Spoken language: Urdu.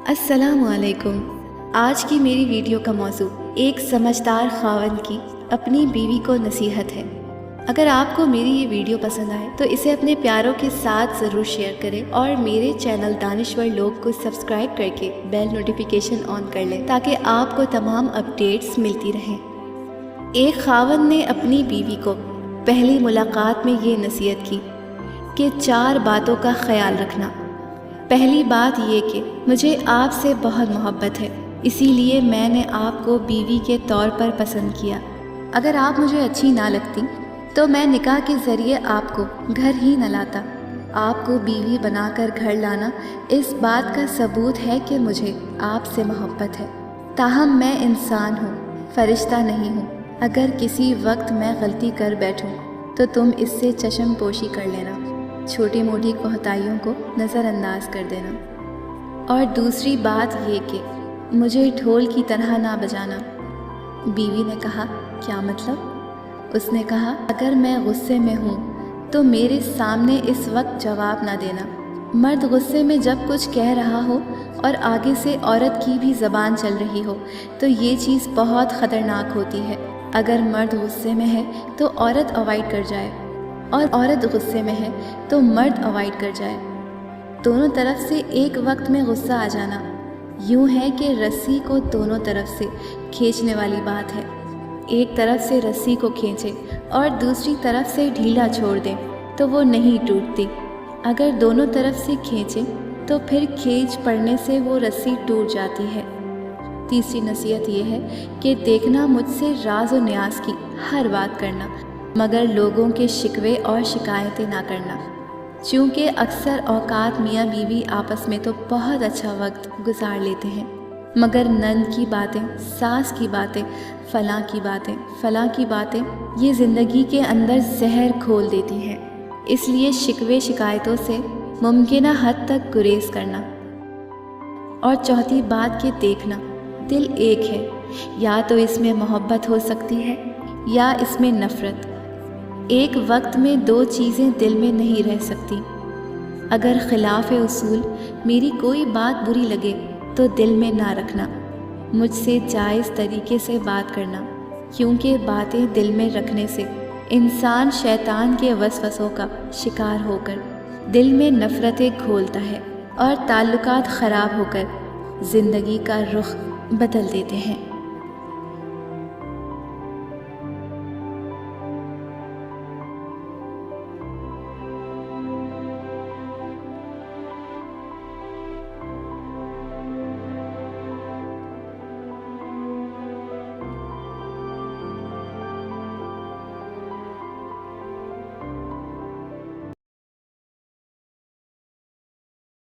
السلام علیکم۔ آج کی میری ویڈیو کا موضوع ایک سمجھدار خاوند کی اپنی بیوی کو نصیحت ہے۔ اگر آپ کو میری یہ ویڈیو پسند آئے تو اسے اپنے پیاروں کے ساتھ ضرور شیئر کریں اور میرے چینل دانشور لوگ کو سبسکرائب کر کے بیل نوٹیفیکیشن آن کر لیں تاکہ آپ کو تمام اپڈیٹس ملتی رہیں۔ ایک خاوند نے اپنی بیوی کو پہلی ملاقات میں یہ نصیحت کی کہ 4 باتوں کا خیال رکھنا۔ پہلی بات یہ کہ مجھے آپ سے بہت محبت ہے، اسی لیے میں نے آپ کو بیوی کے طور پر پسند کیا۔ اگر آپ مجھے اچھی نہ لگتی تو میں نکاح کے ذریعے آپ کو گھر ہی نہ لاتا۔ آپ کو بیوی بنا کر گھر لانا اس بات کا ثبوت ہے کہ مجھے آپ سے محبت ہے۔ تاہم میں انسان ہوں، فرشتہ نہیں ہوں۔ اگر کسی وقت میں غلطی کر بیٹھوں تو تم اس سے چشم پوشی کر لینا، چھوٹی موٹی کوتاہیوں کو نظر انداز کر دینا۔ اور دوسری بات یہ کہ مجھے ڈھول کی طرح نہ بجانا۔ بیوی نے کہا، کیا مطلب؟ اس نے کہا، اگر میں غصے میں ہوں تو میرے سامنے اس وقت جواب نہ دینا۔ مرد غصے میں جب کچھ کہہ رہا ہو اور آگے سے عورت کی بھی زبان چل رہی ہو تو یہ چیز بہت خطرناک ہوتی ہے۔ اگر مرد غصے میں ہے تو عورت اوائڈ کر جائے، اور عورت غصے میں ہے تو مرد اوائڈ کر جائے۔ دونوں طرف سے ایک وقت میں غصہ آ جانا یوں ہے کہ رسی کو دونوں طرف سے کھینچنے والی بات ہے۔ ایک طرف سے رسی کو کھینچے اور دوسری طرف سے ڈھیلا چھوڑ دیں تو وہ نہیں ٹوٹتی۔ اگر دونوں طرف سے کھینچیں تو پھر کھینچ پڑنے سے وہ رسی ٹوٹ جاتی ہے۔ تیسری نصیحت یہ ہے کہ دیکھنا مجھ سے راز و نیاز کی ہر بات کرنا، مگر لوگوں کے شکوے اور شکایتیں نہ کرنا، چونکہ اکثر اوقات میاں بیوی آپس میں تو بہت اچھا وقت گزار لیتے ہیں، مگر نند کی باتیں، ساس کی باتیں، فلاں کی باتیں یہ زندگی کے اندر زہر کھول دیتی ہیں۔ اس لیے شکوے شکایتوں سے ممکنہ حد تک گریز کرنا۔ اور چوتھی بات کہ دیکھنا، دل ایک ہے، یا تو اس میں محبت ہو سکتی ہے یا اس میں نفرت۔ ایک وقت میں 2 چیزیں دل میں نہیں رہ سکتی۔ اگر خلاف اصول میری کوئی بات بری لگے تو دل میں نہ رکھنا، مجھ سے جائز طریقے سے بات کرنا، کیونکہ باتیں دل میں رکھنے سے انسان شیطان کے وسوسوں کا شکار ہو کر دل میں نفرتیں گھولتا ہے اور تعلقات خراب ہو کر زندگی کا رخ بدل دیتے ہیں۔